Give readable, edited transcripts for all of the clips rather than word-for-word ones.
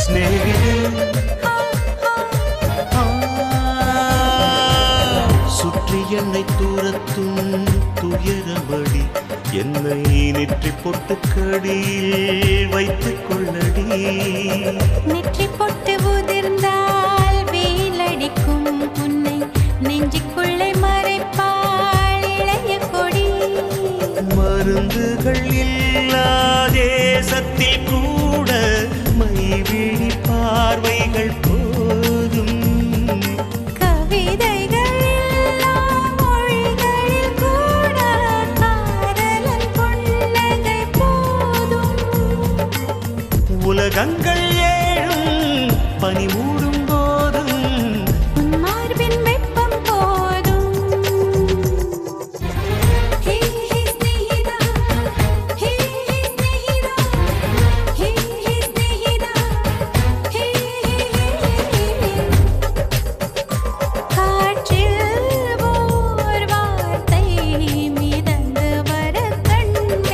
സ്നേഹിതേ சுற்றி என்னை தூரத்தும் துயரமடி என்னை நெற்றி பொட்டு கடியில் வைத்துக் கொள்ளடி நெற்றி பொட்டு உதிர்ந்தால் வெயிலடிக்கும் உன்னை நெஞ்சுக்குள்ளே மறைப்பாள் இளைய கொடி மருந்துகள் இல்லா தேசத்தில் கூட மைவிழி பார்வைகள் போதும் கவிதைகள் இல்லா மொழிகளில் கூட காதலன் புன்னகை போதும் உலகங்கள் ஏழும் பனி மூடும் போதும் உன் மார்பின் வெப்பம் போதும் ஹே ஹே ஸ்நேகிதா ஹே ஹே ஸ்நேகிதா ஹே ஹே ஸ்நேகிதா ஹே காற்றில் ஓர் வார்த்தை மிதந்து வர கண்டேன்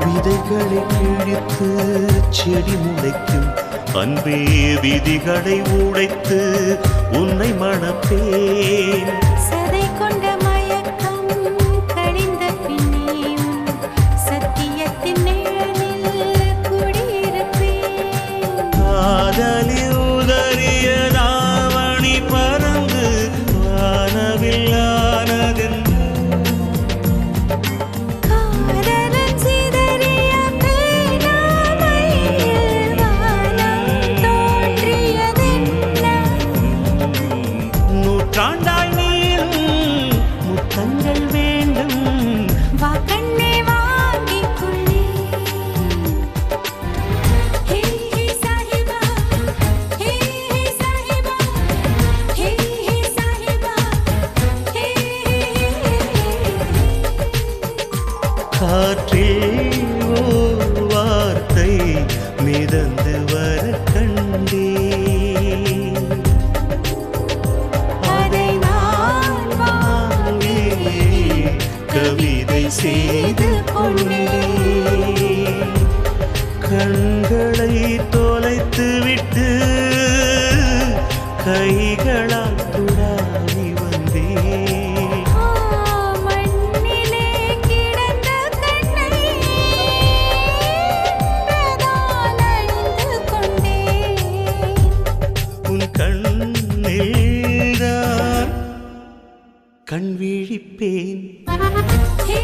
விதைகளை கிழித்து செடி முளைக்கும் அன்பே விதிகளை உடைத்து உன்னை மணப்பேன் சதை கொண்ட மயக்கம் கழிந்த பின்னே உன் சத்தியத்தின் நிழலில் குடியிருப்பேன் காதலில் உதறிய தாவணி பறந்து வானவில்லானதென்று காதலன் சிதறிய பேனாமையில் வானம் தோன்றியதென்ன நூற்றாண்டாய் நீளும் முத்தங்கள் வேண்டும் வா கண்ணே வாங்கிக் கொள்ளே ஹே ஹே சாஹிபா ஹே ஹே சாஹிபா ஹே ஹே சாஹிபா ஹே காற்றில் ஓர் வார்த்தை மிதந்து வர கண்டேன் அதை நான் வாங்கி கவிதை செய்து கொண்டேன் கண்களை தொலைத்து விட்டு கைகளால் துடாவி வந்தேன் மண்ணிலே கிடந்த கண்ணை பிரதான் அழிந்து கொண்டேன் உன் கண்ணில்தான் கண் விழிப்பேன் ஹே